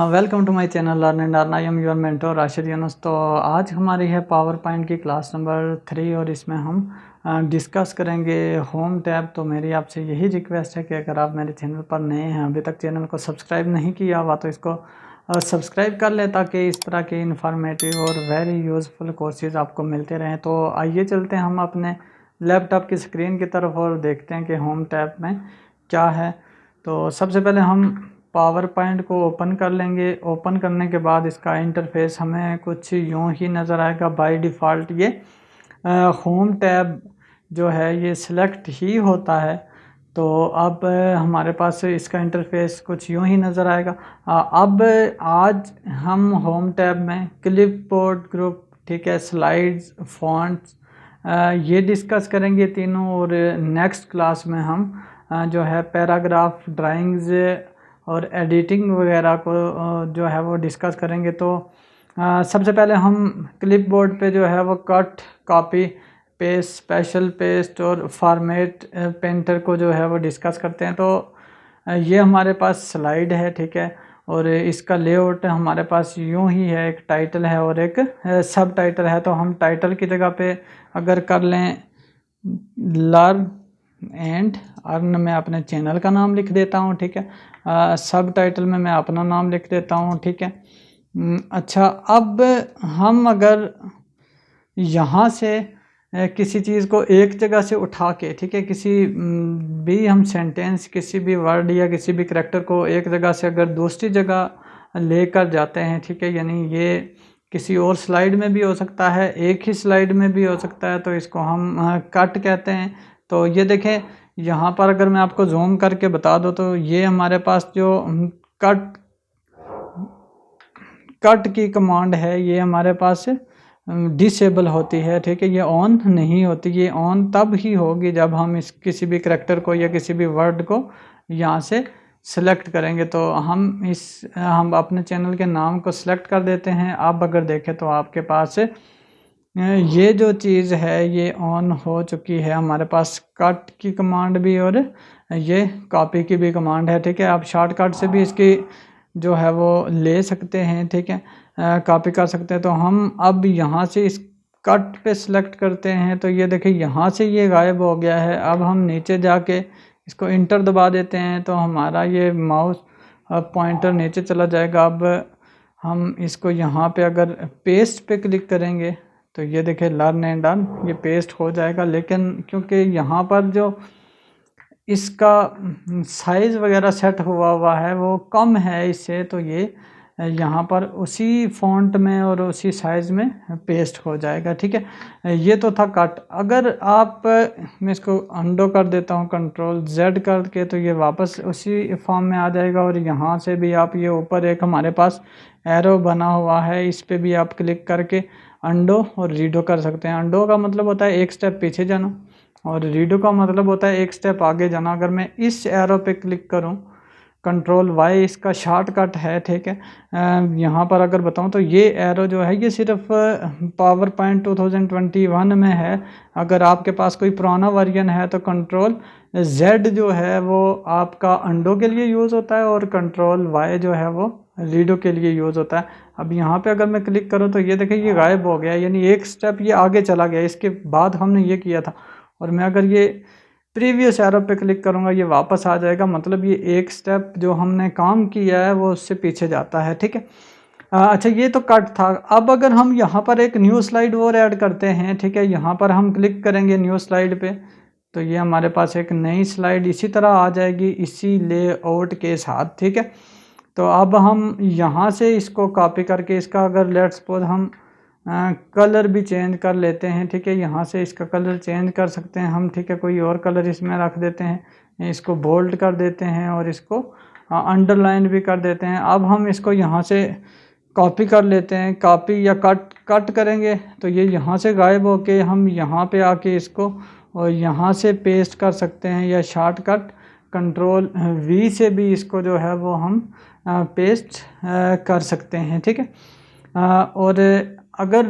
Welcome to my channel learn and earn. I am your mentor Rashid Yunus. तो आज हमारी है पावर पॉइंट की क्लास नंबर 3 और इसमें हम डिस्कस करेंगे होम टैब। तो मेरी आपसे यही रिक्वेस्ट है कि अगर आप मेरे चैनल पर नए हैं, अभी तक चैनल को सब्सक्राइब नहीं किया हुआ, तो इसको सब्सक्राइब कर लें ताकि इस तरह के इन्फॉर्मेटिव और वेरी यूज़फुल कोर्सेज आपको मिलते रहें। तो आइए चलते हैं हम अपने लैपटॉप की स्क्रीन की तरफ और देखते हैं कि होम टैब में क्या है। तो सबसे पहले हम पावर पॉइंट को ओपन कर लेंगे। ओपन करने के बाद इसका इंटरफेस हमें कुछ यूँ ही नज़र आएगा। बाय डिफ़ॉल्ट ये होम टैब जो है ये सिलेक्ट ही होता है। तो अब हमारे पास इसका इंटरफेस कुछ यूँ ही नज़र आएगा। अब आज हम होम टैब में क्लिपबोर्ड ग्रुप, ठीक है, स्लाइड्स, फॉन्ट्स, ये डिस्कस करेंगे तीनों। और नेक्स्ट क्लास में हम जो है पैराग्राफ, ड्राइंग्स और एडिटिंग वगैरह को जो है वो डिस्कस करेंगे। तो सबसे पहले हम क्लिपबोर्ड पे जो है वो cut, copy, paste, special paste और फॉर्मेट पेंटर को जो है वो डिस्कस करते हैं। तो ये हमारे पास स्लाइड है, ठीक है, और इसका लेआउट हमारे पास यूँ ही है। एक टाइटल है और एक सब टाइटल है। तो हम टाइटल की जगह पे अगर कर लें लर्न एंड अर्न, मैं अपने चैनल का नाम लिख देता हूँ, ठीक है। सब टाइटल में मैं अपना नाम लिख देता हूँ, ठीक है। अच्छा, अब हम अगर यहाँ से किसी चीज़ को एक जगह से उठा के, ठीक है, किसी भी हम सेंटेंस, किसी भी वर्ड या किसी भी करैक्टर को एक जगह से अगर दूसरी जगह लेकर जाते हैं, ठीक है, यानी ये किसी और स्लाइड में भी हो सकता है, एक ही स्लाइड में भी हो सकता है, तो इसको हम कट कहते हैं। तो ये देखें, यहाँ पर अगर मैं आपको जूम करके बता दूँ तो ये हमारे पास जो कट की कमांड है ये हमारे पास डिसेबल होती है, ठीक है, ये ऑन नहीं होती। ये ऑन तब ही होगी जब हम इस किसी भी करैक्टर को या किसी भी वर्ड को यहाँ से सेलेक्ट करेंगे। तो हम अपने चैनल के नाम को सिलेक्ट कर देते हैं। आप अगर देखें तो आपके पास ये जो चीज़ है ये ऑन हो चुकी है। हमारे पास कट की कमांड भी और ये कॉपी की भी कमांड है, ठीक है। आप शॉर्टकट से भी इसकी जो है वो ले सकते हैं, ठीक है, कॉपी कर सकते हैं। तो हम अब यहाँ से इस कट पे सिलेक्ट करते हैं तो ये देखिए यहाँ से ये गायब हो गया है। अब हम नीचे जाके इसको इंटर दबा देते हैं तो हमारा ये माउस पॉइंटर नीचे चला जाएगा। अब हम इसको यहाँ पे अगर पेस्ट पे क्लिक करेंगे तो ये देखिए लर्न एंड अर्न, ये पेस्ट हो जाएगा। लेकिन क्योंकि यहाँ पर जो इसका साइज़ वगैरह सेट हुआ है वो कम है इससे, तो ये यहाँ पर उसी फॉन्ट में और उसी साइज़ में पेस्ट हो जाएगा, ठीक है। ये तो था कट। अगर आप, मैं इसको अंडो कर देता हूँ कंट्रोल Z करके, तो ये वापस उसी फॉर्म में आ जाएगा। और यहाँ से भी आप, ये ऊपर एक हमारे पास एरो बना हुआ है, इस पर भी आप क्लिक करके अंडो और रीडो कर सकते हैं। अंडो का मतलब होता है एक स्टेप पीछे जाना और रीडो का मतलब होता है एक स्टेप आगे जाना। अगर मैं इस एरो पे क्लिक करूं, कंट्रोल Y इसका शॉर्टकट है, ठीक है। यहाँ पर अगर बताऊं तो ये एरो जो है ये सिर्फ पावर पॉइंट 2021 में है। अगर आपके पास कोई पुराना वर्जन है तो कंट्रोल Z जो है वो आपका अंडो के लिए यूज़ होता है और कंट्रोल Y जो है वो रीडो के लिए यूज़ होता है। अब यहाँ पे अगर मैं क्लिक करूँ तो ये देखिए ये गायब हो गया, यानी एक स्टेप ये आगे चला गया। इसके बाद हमने ये किया था। और मैं अगर ये प्रीवियस एरो पे क्लिक करूँगा ये वापस आ जाएगा, मतलब ये एक स्टेप जो हमने काम किया है वो उससे पीछे जाता है, ठीक है। अच्छा, ये तो कट था। अब अगर हम यहाँ पर एक न्यू स्लाइड और ऐड करते हैं, ठीक है, यहाँ पर हम क्लिक करेंगे न्यू स्लाइड पे तो ये हमारे पास एक नई स्लाइड इसी तरह आ जाएगी, इसी लेआउट के साथ, ठीक है। तो अब हम यहाँ से इसको कॉपी करके इसका अगर लेट्स सपोज हम कलर भी चेंज कर लेते हैं, ठीक है, यहाँ से इसका कलर चेंज कर सकते हैं हम, ठीक है, कोई और कलर इसमें रख देते हैं, इसको बोल्ड कर देते हैं और इसको अंडरलाइन भी कर देते हैं। अब हम इसको यहाँ से कॉपी कर लेते हैं, कॉपी या कट करेंगे तो ये यहाँ से गायब होके हम यहाँ पे आके इसको और यहाँ से पेस्ट कर सकते हैं, या शॉर्टकट कंट्रोल V से भी इसको जो है वो हम पेस्ट कर सकते हैं, ठीक है। और अगर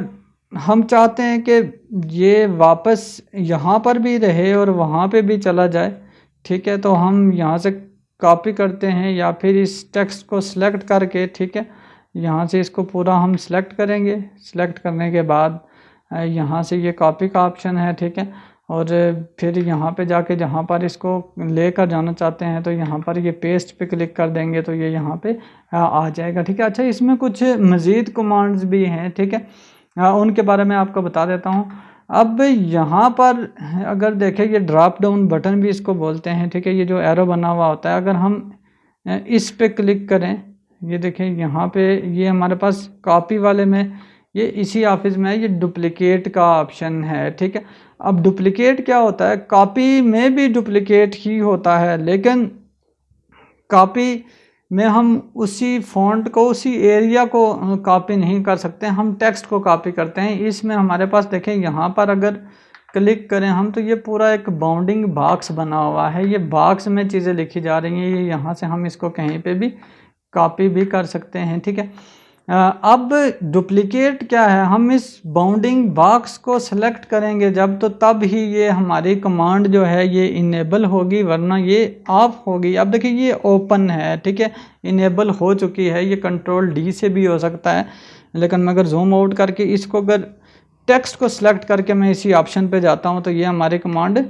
हम चाहते हैं कि ये वापस यहाँ पर भी रहे और वहाँ पे भी चला जाए, ठीक है, तो हम यहाँ से कॉपी करते हैं या फिर इस टेक्स्ट को सिलेक्ट करके, ठीक है, यहाँ से इसको पूरा हम सिलेक्ट करेंगे। सिलेक्ट करने के बाद यहाँ से ये कॉपी का ऑप्शन है, ठीक है, और फिर यहाँ पे जाके जहाँ पर इसको लेकर जाना चाहते हैं तो यहाँ पर ये पेस्ट पे क्लिक कर देंगे तो ये यहाँ पे आ जाएगा, ठीक है। अच्छा, इसमें कुछ मज़ीद कमांड्स भी हैं, ठीक है, उनके बारे में आपको बता देता हूँ। अब यहाँ पर अगर देखें, ये ड्रॉप डाउन बटन भी इसको बोलते हैं, ठीक है, ये जो एरो बना हुआ होता है, अगर हम इस पे क्लिक करें, ये देखें यहाँ पे ये हमारे पास कॉपी वाले में, ये इसी ऑफिस में ये डुप्लिकेट का ऑप्शन है, ठीक है। अब डुप्लिकेट क्या होता है, कॉपी में भी डुप्लिकेट ही होता है, लेकिन कॉपी में हम उसी फ़ॉन्ट को, उसी एरिया को कॉपी नहीं कर सकते, हम टेक्स्ट को कॉपी करते हैं। इसमें हमारे पास देखें, यहाँ पर अगर क्लिक करें हम तो ये पूरा एक बाउंडिंग बॉक्स बना हुआ है, ये बॉक्स में चीज़ें लिखी जा रही हैं, ये यहाँ से हम इसको कहीं पे भी कॉपी भी कर सकते हैं, ठीक है। अब डुप्लिकेट क्या है, हम इस बाउंडिंग बॉक्स को सेलेक्ट करेंगे जब, तो तब ही ये हमारी कमांड जो है ये इनेबल होगी, वरना ये ऑफ होगी। अब देखिए ये ओपन है, ठीक है, इनेबल हो चुकी है, ये कंट्रोल डी से भी हो सकता है, लेकिन मैं अगर जूम आउट करके इसको अगर टेक्स्ट को सिलेक्ट करके मैं इसी ऑप्शन पे जाता हूँ तो ये हमारी कमांड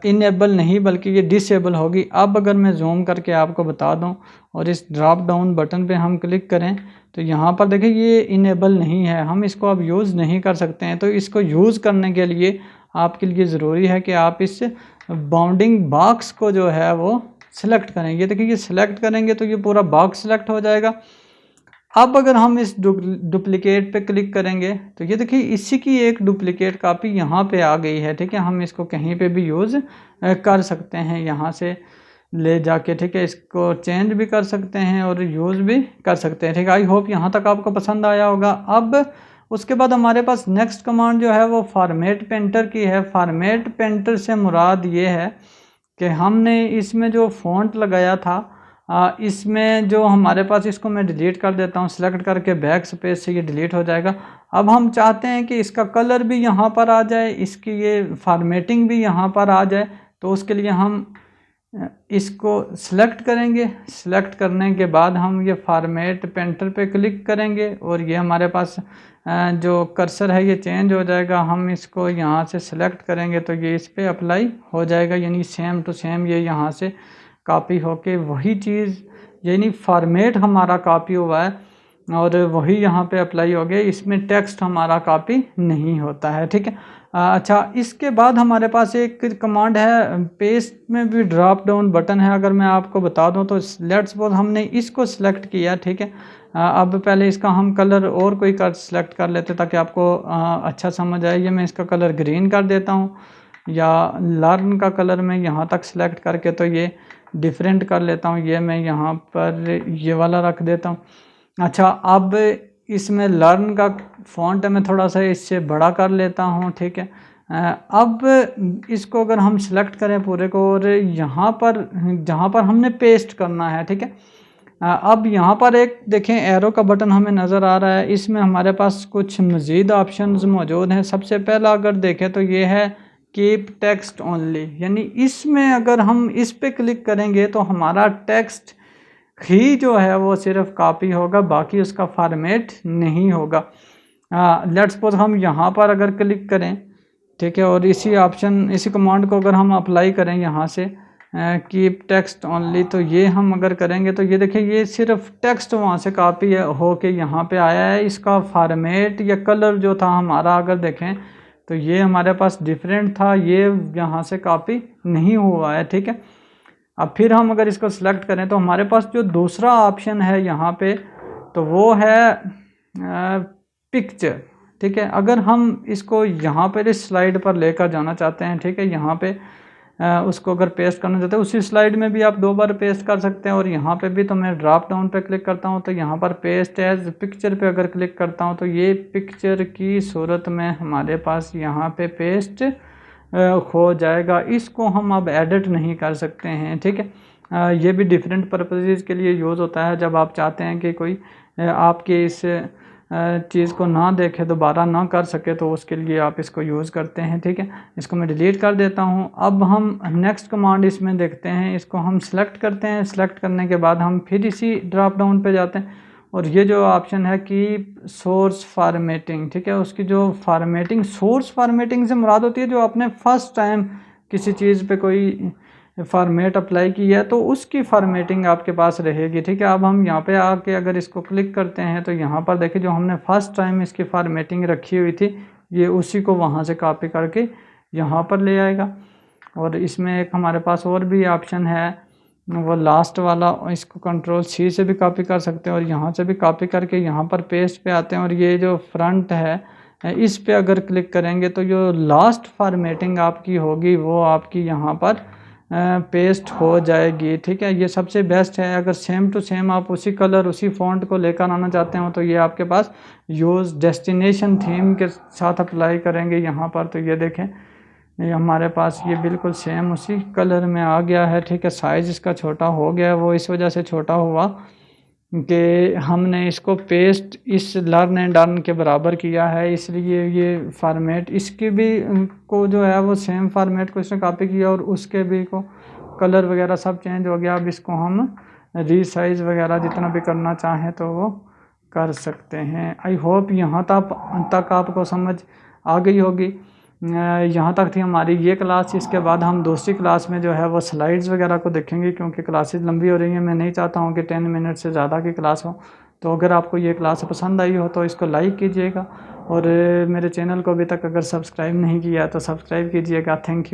इनेबल नहीं बल्कि ये डिसेबल होगी। अब अगर मैं जूम करके आपको बता दूं और इस ड्रॉप डाउन बटन पे हम क्लिक करें तो यहाँ पर देखिए ये इनेबल नहीं है, हम इसको अब यूज़ नहीं कर सकते हैं। तो इसको यूज़ करने के लिए आपके लिए ज़रूरी है कि आप इस बाउंडिंग बॉक्स को जो है वो सिलेक्ट करें। ये देखिए ये सिलेक्ट करेंगे तो ये पूरा बॉक्स सिलेक्ट हो जाएगा। अब अगर हम इस डुप्लिकेट पे क्लिक करेंगे तो ये देखिए इसी की एक डुप्लिकेट कॉपी यहाँ पे आ गई है, ठीक है। हम इसको कहीं पे भी यूज़ कर सकते हैं, यहाँ से ले जाके, ठीक है, इसको चेंज भी कर सकते हैं और यूज़ भी कर सकते हैं, ठीक है। आई होप यहाँ तक आपको पसंद आया होगा। अब उसके बाद हमारे पास नेक्स्ट कमांड जो है वो फॉर्मेट पेंटर की है। फॉर्मेट पेंटर से मुराद ये है कि हमने इसमें जो फ़ॉन्ट लगाया था, इसमें जो हमारे पास, इसको मैं डिलीट कर देता हूँ, सेलेक्ट करके बैक स्पेस से ये डिलीट हो जाएगा। अब हम चाहते हैं कि इसका कलर भी यहाँ पर आ जाए, इसकी ये फॉर्मेटिंग भी यहाँ पर आ जाए, तो उसके लिए हम इसको सिलेक्ट करेंगे। सिलेक्ट करने के बाद हम ये फॉर्मेट पेंटर पे क्लिक करेंगे और ये हमारे पास जो कर्सर है ये चेंज हो जाएगा। हम इसको यहाँ से सिलेक्ट करेंगे तो ये इस पर अप्लाई हो जाएगा, यानी सेम टू सेम ये यहाँ से कॉपी होके वही चीज़, यानी फॉर्मेट हमारा कॉपी हुआ है और वही यहाँ पे अप्लाई हो गया। इसमें टेक्स्ट हमारा कॉपी नहीं होता है, ठीक है। अच्छा, इसके बाद हमारे पास एक कमांड है, पेस्ट में भी ड्रॉप डाउन बटन है। अगर मैं आपको बता दूं तो लेट्स सपोज हमने इसको सिलेक्ट किया, ठीक है। अब पहले इसका हम कलर और कोई सिलेक्ट कर लेते ताकि आपको अच्छा समझ आए। ये मैं इसका कलर ग्रीन कर देता हूँ, या लर्न का कलर मैं यहाँ तक सिलेक्ट करके तो ये डिफरेंट कर लेता हूँ, ये मैं यहाँ पर ये वाला रख देता हूँ। अच्छा, अब इसमें लर्न का फ़ॉन्ट है, मैं थोड़ा सा इससे बड़ा कर लेता हूँ, ठीक है। अब इसको अगर हम सिलेक्ट करें पूरे को और यहाँ पर जहाँ पर हमने पेस्ट करना है, ठीक है। अब यहाँ पर एक देखें एरो का बटन हमें नज़र आ रहा है, इसमें हमारे पास कुछ मज़ीद ऑप्शंस मौजूद हैं। सबसे पहला अगर देखें तो ये है कीप टेक्स्ट ओनली, यानी इसमें अगर हम इस पे क्लिक करेंगे तो हमारा टेक्स्ट ही जो है वो सिर्फ कॉपी होगा, बाकी उसका फॉर्मेट नहीं होगा। लेट्स सपोज हम यहाँ पर अगर क्लिक करें, ठीक है, और इसी ऑप्शन, इसी कमांड को अगर हम अप्लाई करें यहाँ से कीप टेक्स्ट ओनली, तो ये हम अगर करेंगे तो ये देखिए ये सिर्फ टेक्स्ट वहाँ से कॉपी हो के यहाँ पे आया है। इसका फॉर्मेट या कलर जो था हमारा, अगर देखें तो ये हमारे पास डिफरेंट था, ये यहाँ से कॉपी नहीं हुआ है, ठीक है। अब फिर हम अगर इसको सिलेक्ट करें तो हमारे पास जो दूसरा ऑप्शन है यहाँ पे, तो वो है पिक्चर, ठीक है। अगर हम इसको यहाँ पर इस स्लाइड पर लेकर जाना चाहते हैं, ठीक है, यहाँ पे उसको अगर पेस्ट करना चाहते हैं, उसी स्लाइड में भी आप 2 बार पेस्ट कर सकते हैं। और यहाँ पे भी तो मैं ड्रॉप डाउन पे क्लिक करता हूँ तो यहाँ पर पेस्ट एज पिक्चर पे अगर क्लिक करता हूँ तो ये पिक्चर की सूरत में हमारे पास यहाँ पे पेस्ट हो जाएगा। इसको हम अब एडिट नहीं कर सकते हैं, ठीक है। ये भी डिफरेंट पर्पसेस के लिए यूज़ होता है। जब आप चाहते हैं कि कोई आपके इस चीज़ को ना देखे, दोबारा ना कर सके, तो उसके लिए आप इसको यूज़ करते हैं। ठीक है, इसको मैं डिलीट कर देता हूँ। अब हम नेक्स्ट कमांड इसमें देखते हैं, इसको हम सिलेक्ट करते हैं। सिलेक्ट करने के बाद हम फिर इसी ड्रॉप डाउन पे जाते हैं और ये जो ऑप्शन है कि सोर्स फॉर्मेटिंग, ठीक है, उसकी जो फॉर्मेटिंग, सोर्स फॉर्मेटिंग से मुराद होती है जो आपने फर्स्ट टाइम किसी चीज़ पे कोई फॉर्मेट अप्लाई की है तो उसकी फॉर्मेटिंग आपके पास रहेगी। ठीक है, अब हम यहाँ पे आके अगर इसको क्लिक करते हैं तो यहाँ पर देखिए जो हमने फर्स्ट टाइम इसकी फॉर्मेटिंग रखी हुई थी, ये उसी को वहाँ से कॉपी करके यहाँ पर ले आएगा। और इसमें एक हमारे पास और भी ऑप्शन है, वो लास्ट वाला, इसको कंट्रोल-C से भी कॉपी कर सकते हैं और यहाँ से भी कॉपी करके यहाँ पर पेस्ट पे आते हैं और ये जो फ्रंट है इस पे अगर क्लिक करेंगे तो जो लास्ट फॉर्मेटिंग आपकी होगी वो आपकी यहाँ पर पेस्ट हो जाएगी। ठीक है, ये सबसे बेस्ट है। अगर सेम टू सेम आप उसी कलर उसी फॉन्ट को लेकर आना चाहते हो तो ये आपके पास यूज़ डेस्टिनेशन थीम के साथ अप्लाई करेंगे यहाँ पर, तो ये देखें ये हमारे पास ये बिल्कुल सेम उसी कलर में आ गया है। ठीक है, साइज़ इसका छोटा हो गया है, वो इस वजह से छोटा हुआ कि हमने इसको पेस्ट इस लर्न एंड अर्न के बराबर किया है, इसलिए ये फॉर्मेट इसकी भी को जो है वो सेम फॉर्मेट को इसने कॉपी किया और उसके भी को कलर वगैरह सब चेंज हो गया। अब इसको हम रीसाइज़ वगैरह जितना भी करना चाहें तो वो कर सकते हैं। आई होप यहाँ तक आपको समझ आ गई होगी। यहाँ तक थी हमारी ये क्लास। इसके बाद हम दूसरी क्लास में जो है वो स्लाइड्स वगैरह को देखेंगे, क्योंकि क्लासेस लंबी हो रही हैं। मैं नहीं चाहता हूँ कि 10 मिनट से ज़्यादा की क्लास हो। तो अगर आपको ये क्लास पसंद आई हो तो इसको लाइक कीजिएगा और मेरे चैनल को अभी तक अगर सब्सक्राइब नहीं किया तो सब्सक्राइब कीजिएगा। Thank you.